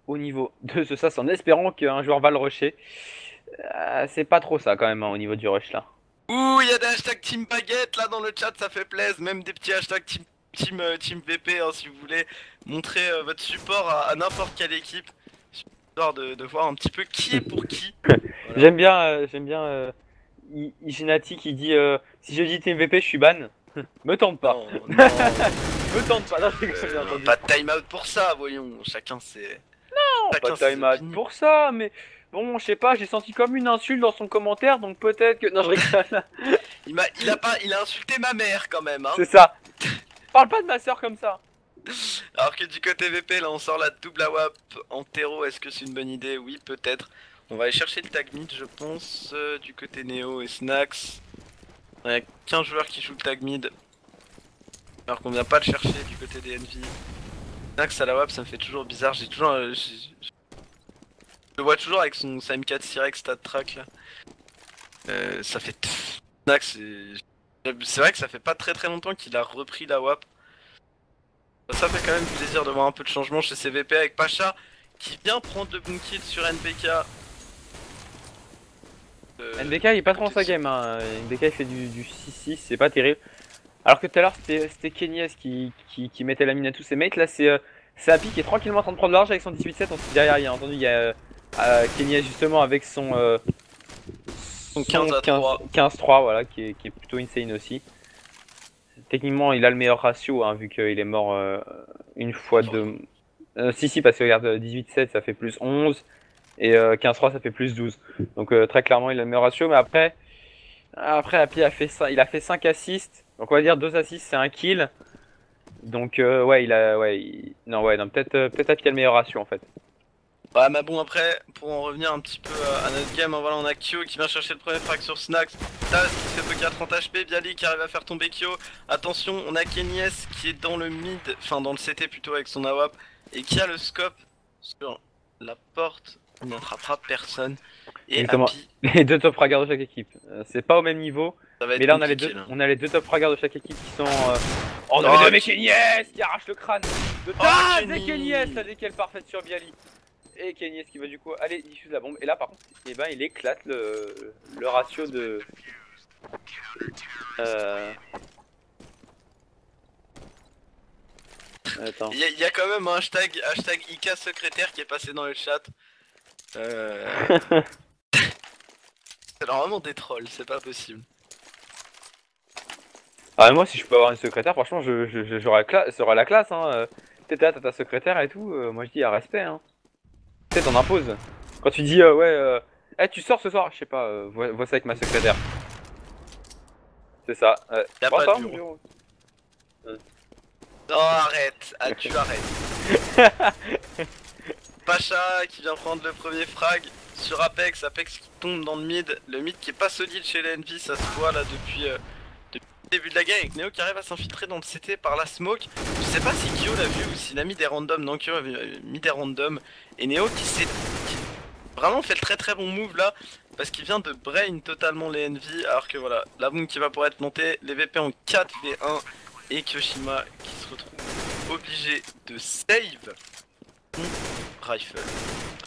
au niveau de ce sas en espérant qu'un joueur va le rusher. C'est pas trop ça quand même hein, au niveau du rush là. Ouh, il y a des hashtags Team Baguette là dans le chat, ça fait plaisir. Même des petits hashtags Team VP hein, si vous voulez montrer votre support à n'importe quelle équipe. Histoire de voir un petit peu qui est pour qui. Voilà. J'aime bien Igenati qui dit si je dis Team VP je suis ban. Me tente pas. Non, non. Me tente pas. Non, pas de time out pour ça, voyons. Chacun c'est. Non, pas de time out pour ça, mais bon, je sais pas, j'ai senti comme une insulte dans son commentaire, donc peut-être que. Non, je rigole. Il a insulté ma mère quand même, hein. C'est ça. Parle pas de ma soeur comme ça. Alors que du côté VP, là on sort la double AWAP en terreau, est-ce que c'est une bonne idée? Oui, peut-être. On va aller chercher le tag mid, je pense, du côté Neo et Snax. Il y a 15 joueurs qui jouent le tag mid. Alors qu'on vient pas le chercher du côté des NV. Snax à la WAP, ça me fait toujours bizarre. J'ai toujours. Je le vois toujours avec sa M4 Cyrex stat track là. Ça fait. Snax, c'est vrai que ça fait pas très longtemps qu'il a repris la WAP. Ça fait quand même plaisir de voir un peu de changement chez CVP avec Pacha qui vient prendre le boom kill sur NBK. NBK il est pas trop en sa game, hein. NBK il fait du 6-6, c'est pas terrible. Alors que tout à l'heure c'était Kenny qui mettait la mine à tous ses mates, là c'est Happy qui est tranquillement en train de prendre large avec son 18-7, derrière il y a entendu il y a Kenny justement avec son 15-3 voilà qui est plutôt insane aussi. Techniquement il a le meilleur ratio hein, vu qu'il est mort une fois de... si parce que regarde 18-7 ça fait plus 11 et 15-3 ça fait plus 12. Donc très clairement il a le meilleur ratio, mais après Happy a fait ça, il a fait 5 assists. Donc on va dire 2 assists c'est un kill. Donc ouais non peut-être Happy a le meilleur ratio en fait. Ouais mais bon après pour en revenir un petit peu à notre game, voilà on a Kyo qui vient chercher le premier frag sur Snax, Taz qui se fait poker à 30 HP, Bialy qui arrive à faire tomber Kyo. Attention on a Kenny qui est dans le mid, enfin dans le CT plutôt avec son AWAP et qui a le scope sur la porte, il n'attrapera personne. Et Happy... Les deux top fraggers de chaque équipe, c'est pas au même niveau. Mais là on a les deux top fraggers de chaque équipe qui sont oh non mais Kenny qui arrache le crâne de Taz et Kenny la décale parfaite sur Bialy. Et Kenny qui va du coup aller diffuser la bombe. Et là par contre il éclate le ratio de attends. Il y a quand même un hashtag IK secrétaire qui est passé dans le chat. C'est vraiment des trolls, c'est pas possible. Ah moi si je peux avoir une secrétaire, franchement j'aurais la classe hein. T'as ta secrétaire et tout, moi je dis à respect hein. T'en imposes. Quand tu dis tu sors ce soir, je sais pas, vois ça avec ma secrétaire. C'est ça. Y'a pas de bureau. Non arrête, tu arrêtes. Pacha qui vient prendre le premier frag sur Apex, Apex qui tombe dans le mid qui est pas solide chez les NV, ça se voit là depuis le début de la game avec Neo qui arrive à s'infiltrer dans le CT par la smoke. Je sais pas si Kyo l'a vu ou s'il a mis des randoms, non Kyo avait mis des randoms et Neo qui vraiment fait le très bon move là parce qu'il vient de brain totalement les NV alors que voilà, la bombe qui va pouvoir être montée, les VP en 4v1 et Kyoshima qui se retrouve obligé de save son rifle.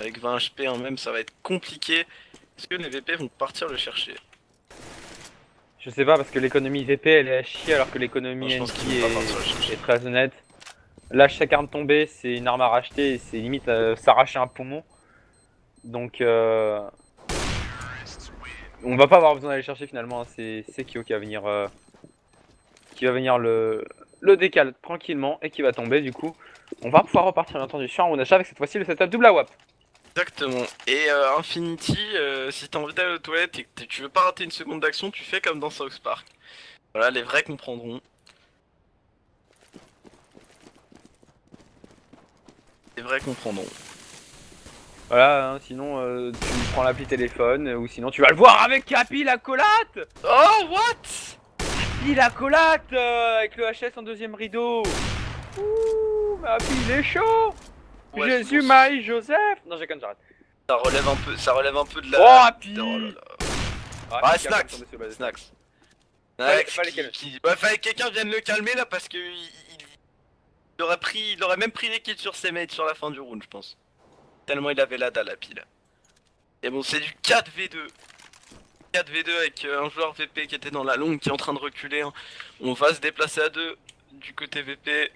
Avec 20 HP hein, même ça va être compliqué. Est-ce que les VP vont partir le chercher? Je sais pas parce que l'économie VP elle est à chier alors que l'économie NV est très honnête. Là chaque arme tombée c'est une arme à racheter et c'est limite s'arracher un poumon. Donc On va pas avoir besoin d'aller chercher finalement, c'est Kyo qui va venir le décale tranquillement et qui va tomber du coup. On va pouvoir repartir bien entendu sur un round d'achat avec cette fois-ci le setup double AWAP. Exactement. Et Infinity, si t'as envie d'aller aux toilettes et que tu veux pas rater une seconde d'action, tu fais comme dans South Park. Voilà, les vrais comprendront. Les vrais comprendront. Voilà, hein, sinon tu prends l'appli téléphone ou sinon tu vas le voir avec Capi la collate. Oh, what? Capi la collate avec le HS en deuxième rideau. Ouh, Capi il est chaud. Ouais, Jésus, bon, Marie, Joseph. Non, j'arrête. ça relève un peu de la... Oh, Happy. Oh là là. Ah, Ah, Snacks. Snacks. Fallait Snacks calmer. Ouais, fallait que quelqu'un vienne le calmer là parce que il aurait même pris les kills sur ses mates sur la fin du round, je pense. Tellement il avait la dalle à pile. Et bon, c'est du 4v2. 4v2 avec un joueur VP qui était dans la longue qui est en train de reculer. Hein. On va se déplacer à 2 du côté VP.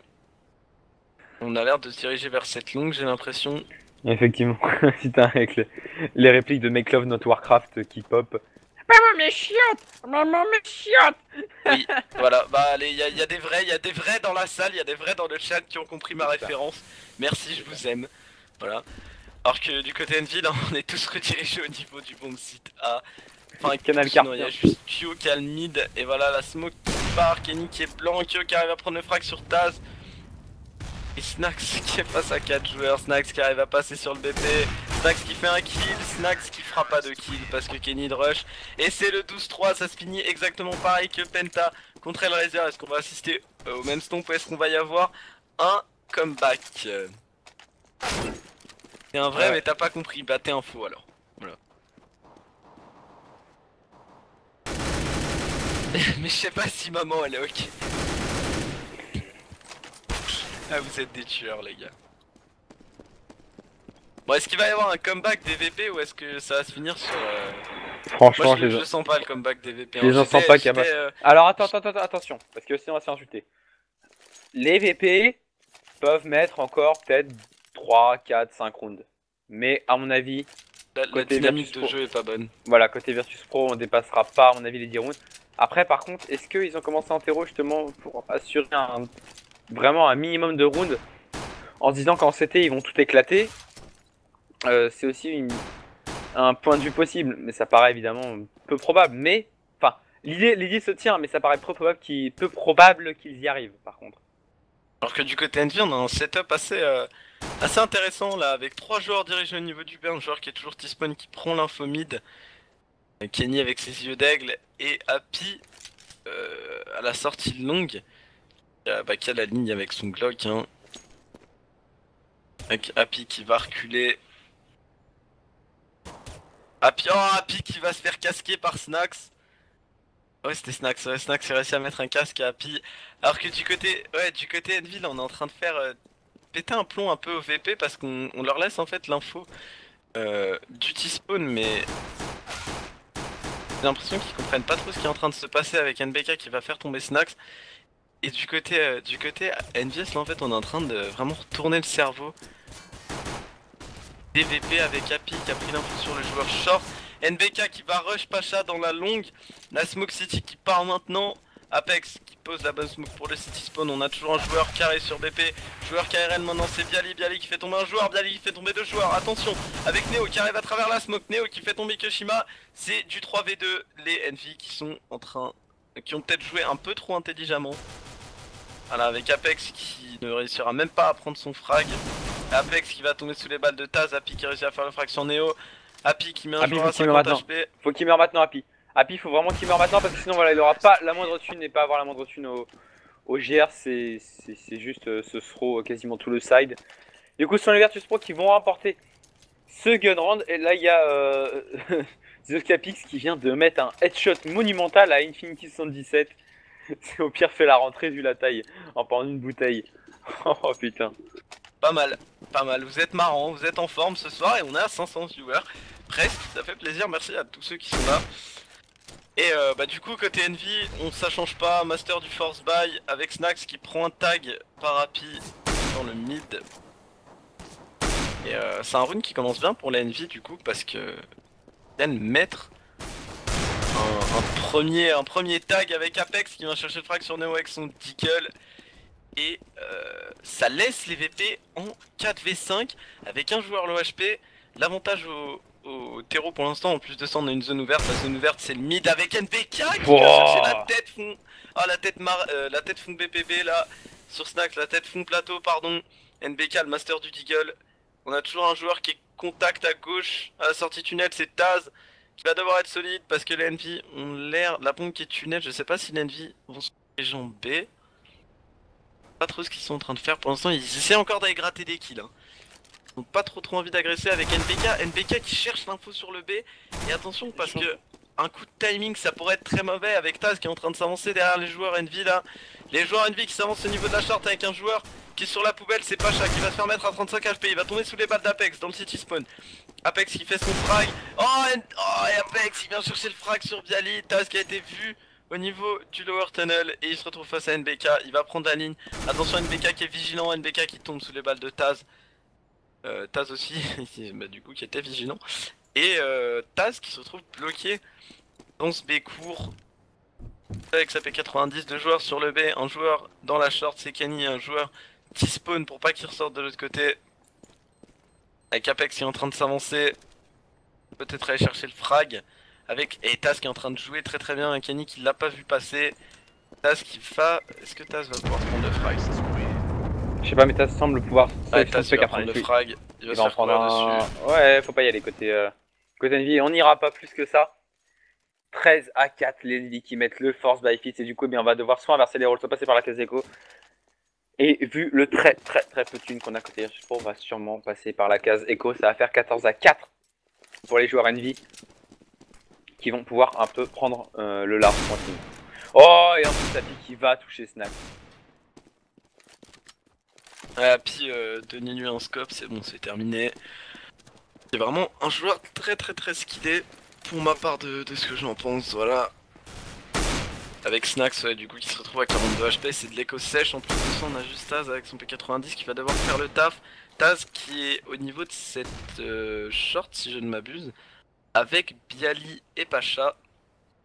On a l'air de se diriger vers cette longue, j'ai l'impression. Effectivement, putain, avec les répliques de Make Love Not Warcraft qui pop. Maman mes chiottes. Maman mes chiottes. Oui, voilà, bah allez, il y a des vrais dans la salle, il y a des vrais dans le chat qui ont compris ma référence. Merci, je vous aime. Voilà. Alors que du côté Envy, là, on est tous redirigés au niveau du bon site A. Enfin, Canal sinon, Carpien. il y a juste Kyo qui a le mid, et voilà la smoke qui part, Kenny qui est blanc, Kyo qui arrive à prendre le frag sur Taz. Et Snacks qui est face à 4 joueurs, Snacks qui arrive à passer sur le BP, Snacks qui fait un kill, Snacks qui fera pas de kill parce que Kenny de rush. Et c'est le 12-3, ça se finit exactement pareil que Penta contre Hellraiser. Est-ce qu'on va assister au même stomp ou est-ce qu'on va y avoir un comeback? T'es un vrai mais t'as pas compris, bah t'es un faux alors. Voilà. Mais je sais pas si maman elle est ok. Ah, vous êtes des tueurs les gars. Bon, est-ce qu'il va y avoir un comeback des VP ou est-ce que ça va se finir sur... Franchement, Moi je le sens pas le comeback des VP. Les gens sentent pas qu'il y a... Alors attention, parce que sinon on va se faire insulter. Les VP peuvent mettre encore peut-être 3, 4, 5 rounds. Mais à mon avis, la dynamique de jeu est pas bonne. Voilà, côté Virtus Pro, on dépassera pas à mon avis les 10 rounds. Après par contre, est-ce qu'ils ont commencé en terreau justement pour assurer vraiment un minimum de rounds en se disant qu'en CT ils vont tout éclater? C'est aussi un point de vue possible, mais ça paraît évidemment peu probable. Mais, enfin, l'idée se tient, mais ça paraît peu probable qu'ils y arrivent par contre. Alors que du côté Envy, on a un setup assez intéressant là, avec 3 joueurs dirigés au niveau du B, un joueur qui est toujours T-Spawn qui prend l'info mid, Kenny avec ses yeux d'aigle, et Happy à la sortie longue, qui a la ligne avec son Glock. Hein. Avec Happy qui va reculer. Happy qui va se faire casquer par Snacks. Ouais, c'était Snacks, ouais, Snacks a réussi à mettre un casque à Happy. Alors que du côté Envy, là, on est en train de faire péter un plomb un peu au VP parce qu'on leur laisse en fait l'info du T-Spawn, mais j'ai l'impression qu'ils comprennent pas trop ce qui est en train de se passer avec NBK qui va faire tomber Snacks. Et du côté NVS, là en fait, on est en train de vraiment retourner le cerveau. DVP avec Happy qui a pris l'info sur le joueur short. NBK qui va rush Pacha dans la longue. La Smoke City qui part maintenant. Apex qui pose la bonne smoke pour le City Spawn. On a toujours un joueur carré sur BP. Joueur KRL maintenant, c'est Bialy qui fait tomber un joueur. Bialy qui fait tomber 2 joueurs. Attention avec Neo qui arrive à travers la smoke. Neo qui fait tomber Kyoshima. C'est du 3v2. Les Envy qui sont en train... qui ont peut-être joué un peu trop intelligemment. Voilà, avec Apex qui ne réussira même pas à prendre son frag. Apex qui va tomber sous les balles de Taz. Happy qui réussit à faire le frag sur Neo. Happy qui met un joueur à 50 HP. Faut qu'il meure maintenant, Happy. Happy, faut vraiment qu'il meure maintenant parce que sinon, voilà, il aura pas la moindre thune et pas avoir la moindre thune au GR. C'est juste ce throw quasiment tout le side. Du coup, ce sont les Virtus Pro qui vont remporter ce gun round. Et là, il y a Zocapix qui vient de mettre un headshot monumental à Infinity 77. C'est au pire fait la rentrée vu la taille en parlant d'une bouteille. Oh putain. Pas mal, pas mal. Vous êtes marrants, vous êtes en forme ce soir et on est à 500 viewers. Presque, ça fait plaisir, merci à tous ceux qui sont là. Et du coup côté Envy, ça change pas, master du force buy avec Snacks qui prend un tag par Happy dans le mid. Et c'est un run qui commence bien pour la Envy du coup parce que viennent mettre un premier tag avec Apex qui vient chercher le frag sur Neo avec son deagle. Et ça laisse les VP en 4v5 avec un joueur low HP. L'avantage au terreau pour l'instant, en plus de ça on a une zone ouverte. La zone ouverte c'est le mid avec NBK qui vient chercher la tête fond. Ah la tête fond BPB là sur Snax, la tête fond plateau pardon. NBK le master du deagle. On a toujours un joueur qui est contact à gauche à la sortie tunnel, c'est Taz qui va devoir être solide parce que les Envy ont l'air, la bombe qui est tunnel, je sais pas si les Envy vont se région B. Pas trop ce qu'ils sont en train de faire pour l'instant, ils essaient encore d'aller gratter des kills. Ils n'ont pas trop envie d'agresser avec NPK. NPK qui cherche l'info sur le B. Et attention parce que un coup de timing ça pourrait être très mauvais avec Taz qui est en train de s'avancer derrière les joueurs Envy là. Les joueurs Envy qui s'avancent au niveau de la short avec un joueur qui est sur la poubelle, c'est Pacha qui va se faire mettre à 35 HP. Il va tomber sous les balles d'Apex dans le city spawn. Apex qui fait son frag. Et Apex il vient chercher le frag sur Bialy. Taz qui a été vu au niveau du lower tunnel et il se retrouve face à NBK, il va prendre la ligne. Attention NBK qui est vigilant, NBK qui tombe sous les balles de Taz. Taz aussi, bah, du coup qui était vigilant. Et Taz qui se retrouve bloqué dans ce B court. Avec sa P90, deux joueurs sur le B, un joueur dans la short c'est Kenny, un joueur T-spawn pour pas qu'il ressorte de l'autre côté. Avec Apex qui est en train de s'avancer. Peut-être aller chercher le frag. Avec Taz qui est en train de jouer très bien, un Kenny qui l'a pas vu passer. Taz qui va... Est-ce que Taz va pouvoir prendre le frag? Je sais pas mais Taz semble pouvoir... Ouais, Taz va prendre le frag, il va se faire prendre dessus. Ouais, faut pas y aller côté Envy, on n'ira pas plus que ça. 13-4 les Envy qui mettent le force by fit et du coup on va devoir soit inverser les rôles, soit passer par la case écho. Et vu le très peu de thunes qu'on a côté Pro, on va sûrement passer par la case écho, ça va faire 14-4 pour les joueurs Envy. Qui vont pouvoir un peu prendre le large tranquille. Oh, et en plus Happy qui va toucher Snack. Ouais, Happy de Ninu en scope, c'est bon, c'est terminé. C'est vraiment un joueur très skillé pour ma part de ce que j'en pense, voilà. Avec Snax, ouais, du coup, qui se retrouve à 42 HP, c'est de l'écho sèche. En plus de ça, on a juste Taz avec son P90 qui va devoir faire le taf. Taz qui est au niveau de cette short, si je ne m'abuse. Avec Bialy et Pacha.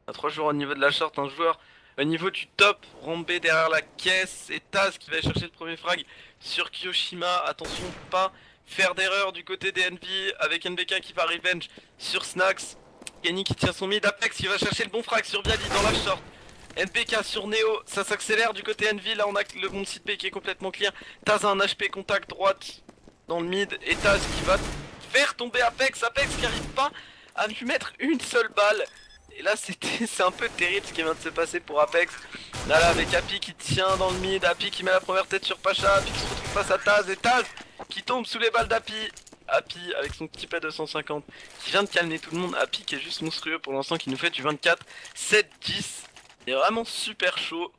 On a 3 joueurs au niveau de la short, un joueur au niveau du top, Rambé derrière la caisse et Taz qui va aller chercher le premier frag sur Kyoshima. Attention, pas faire d'erreur du côté des Envy avec NBK qui va revenge sur Snax. Kenny qui tient son mid, Apex qui va chercher le bon frag sur Bialy dans la short. NPK sur Neo, ça s'accélère du côté Envy, là on a le bon site B qui est complètement clear. Taz a un HP contact droite dans le mid et Taz qui va faire tomber Apex qui arrive pas à lui mettre une seule balle. Et là c'est un peu terrible ce qui vient de se passer pour Apex. Là avec Happy qui tient dans le mid, Happy qui met la première tête sur Pacha, Happy qui se retrouve face à Taz et Taz qui tombe sous les balles d'Happy. Happy avec son petit P250 qui vient de calmer tout le monde. Happy qui est juste monstrueux pour l'instant, qui nous fait du 24, 7, 10. Il est vraiment super chaud.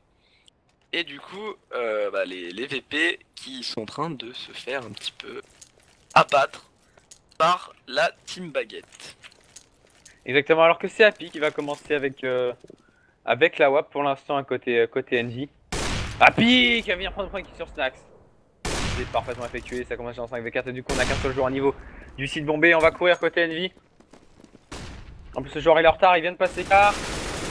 Et du coup les VP qui sont en train de se faire un petit peu abattre par la Team Baguette. Exactement, alors que c'est Happy qui va commencer avec la WAP pour l'instant à côté Envy. Happy qui va venir prendre le point qui sur Snax. C'est parfaitement effectué, ça commence en 5v4 et du coup on a qu'un seul joueur au niveau du site bombé, on va courir côté Envy. En plus ce joueur il est en retard, il vient de passer car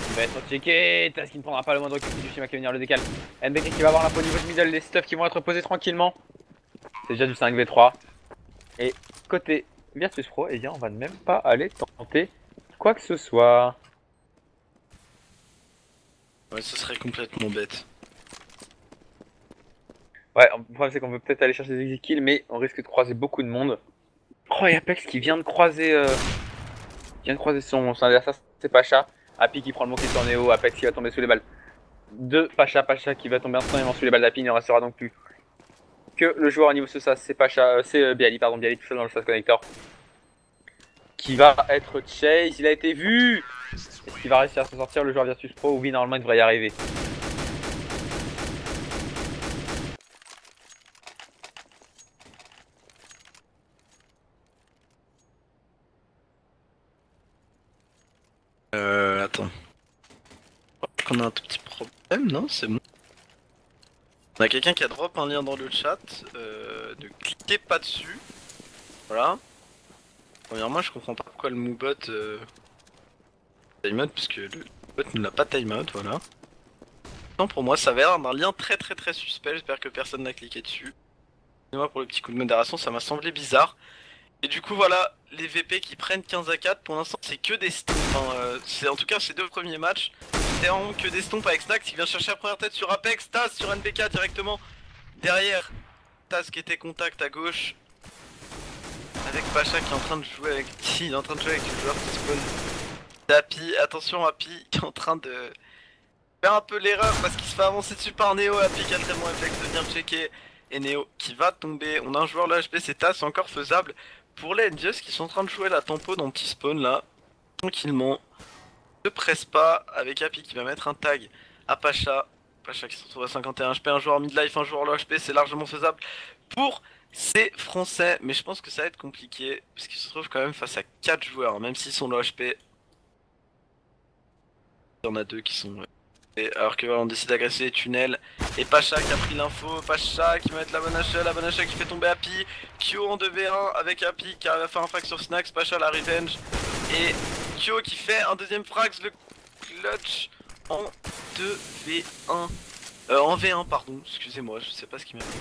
il va être checké, Taz qui ne prendra pas le moindre coup du schéma qui va venir le décale. NBK qui va avoir l'info au niveau du middle, les stuffs qui vont être posés tranquillement. C'est déjà du 5v3. Et côté Virtus Pro, eh bien on va même pas aller tenter quoi que ce soit. Ouais, ce serait complètement bête. Ouais, le problème c'est qu'on veut peut-être aller chercher des exit kills, mais on risque de croiser beaucoup de monde. Oh, et Apex qui vient de croiser, son adversaire, c'est Pacha. Happy qui prend le bon kill sur Neo, Apex qui va tomber sous les balles de Pacha, Pacha qui va tomber instantanément sous les balles d'Happy. Il ne restera donc plus que le joueur au niveau de ce SAS, c'est Pacha, c'est Bialy, pardon, Bialy tout seul dans le SAS connector. Qui va être chase, il a été vu. Est-ce qu'il va réussir à s'en sortir le joueur Virtus Pro? Oui, normalement il devrait y arriver. Attends. Je crois qu'on a un tout petit problème, non? C'est bon. On a quelqu'un qui a drop un lien dans le chat. Ne cliquez pas dessus. Voilà. Premièrement, je comprends pas pourquoi le Moobot timeout puisque le bot ne l'a pas timeout, voilà. Non, pour moi ça avait l'air d'un lien très suspect, j'espère que personne n'a cliqué dessus. Excusez-moi pour le petit coup de modération, ça m'a semblé bizarre. Et du coup voilà, les VP qui prennent 15-4, pour l'instant c'est que des stomps, en tout cas ces 2 premiers matchs, c'est vraiment que des stomps avec Snax qui vient chercher la première tête sur Apex, Taz sur NBK directement, derrière, Taz qui était contact à gauche, avec Pacha qui est en train de jouer avec... il est en train de jouer avec le joueur qui spawn d'Happy, attention Happy qui est en train de faire un peu l'erreur parce qu'il se fait avancer dessus par Neo, Happy qui a très bon réflexe de bien checker, et Neo qui va tomber, on a un joueur là HP, c'est Taz, c'est encore faisable. Pour les Envious qui sont en train de jouer la tempo dans le petit spawn là, tranquillement, ne presse pas, avec Happy qui va mettre un tag à Pacha, Pacha qui se retrouve à 51 HP, un joueur mid-life, un joueur low HP, c'est largement faisable pour ces Français, mais je pense que ça va être compliqué, parce qu'ils se retrouvent quand même face à 4 joueurs, même s'ils sont low HP. Il y en a 2 qui sont... alors que voilà, on décide d'agresser les tunnels, et Pacha qui a pris l'info, Pacha qui va mettre la bonne HA qui fait tomber Happy, Kyo en 2v1 avec Happy qui arrive à faire un frag sur Snax, Pacha la revenge, et Kyo qui fait un deuxième frag, le clutch en 2v1, en V1 pardon, excusez-moi, je sais pas ce qui m'a dit,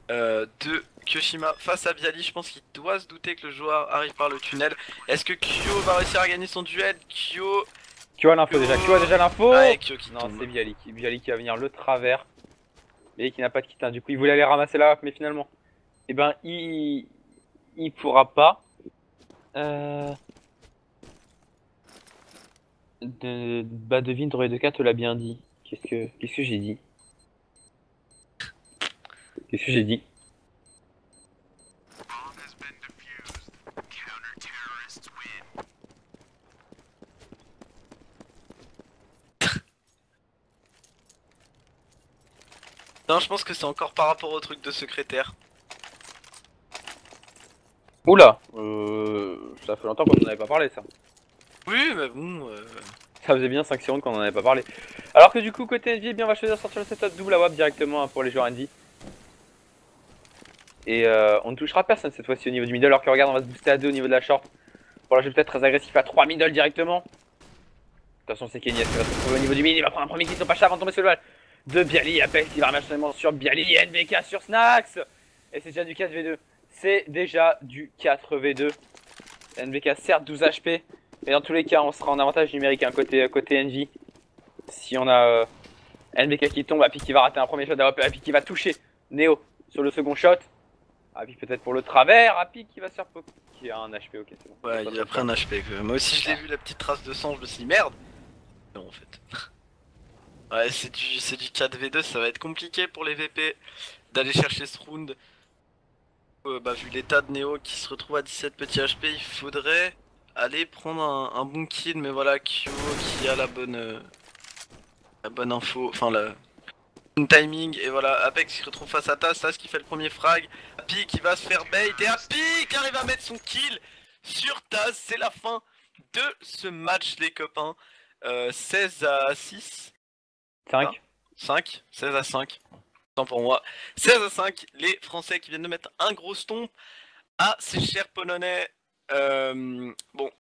de Kyoshima face à Bialy, je pense qu'il doit se douter que le joueur arrive par le tunnel. Est-ce que Kyo va réussir à gagner son duel? Kyo a l'info déjà, Kyo a déjà l'info. Ah, Kyo qui non, tombe. c'est Bialy qui va venir le travers. Et qui n'a pas de kit, hein. Du coup il voulait aller ramasser la map, mais finalement, eh ben il pourra pas. Devine, Droid de 4 te l'a bien dit. Qu'est-ce que j'ai dit? Qu'est-ce que j'ai dit? Non, je pense que c'est encore par rapport au truc de secrétaire. Oula, ça fait longtemps qu'on n'en avait pas parlé ça. Oui, mais bon... Ça faisait bien 5 secondes qu'on en avait pas parlé. Alors que du coup, côté Envy, eh bien, on va choisir de sortir le setup double AWAP directement, hein, pour les joueurs Envy. Et on ne touchera personne cette fois-ci au niveau du middle, alors que regarde, on va se booster à 2 au niveau de la short. Pour la jeu peut-être très agressif à 3 middle directement. Attention, c'est Kenny qui va se retrouver au niveau du mid, il va prendre un premier kill sur Pacha avant de tomber sur le wall. De Bialy, Apex qui va remettre seulement sur Bialy, NBK sur Snax. Et c'est déjà du 4v2. C'est déjà du 4v2. NBK certes 12 HP, mais dans tous les cas on sera en avantage numérique, hein, côté Envy. Si on a NBK qui tombe, Happy qui va rater un premier shot d'AWP, Happy qui va toucher Neo sur le second shot. Happy peut-être pour le travers, Happy qui va se faire qui a un HP, ok c'est bon. Ouais, il a pris un HP. Moi aussi je l'ai vu, la petite trace de sang, je me suis dit merde. Non en fait. Ouais, c'est du 4v2, ça va être compliqué pour les VP d'aller chercher ce round. Vu l'état de Neo qui se retrouve à 17 petits HP, il faudrait aller prendre un bon kill, mais voilà, Kyo qui a la bonne info, enfin le timing, et voilà, Apex qui se retrouve face à Taz, Taz qui fait le premier frag, Happy qui va se faire bait, et Happy qui arrive à mettre son kill sur Taz, c'est la fin de ce match les copains, 16 à 6. 5. 5, 16 à 5. Tant pour moi. 16 à 5, les Français qui viennent de mettre un gros stomp à ces chers Polonais. Bon,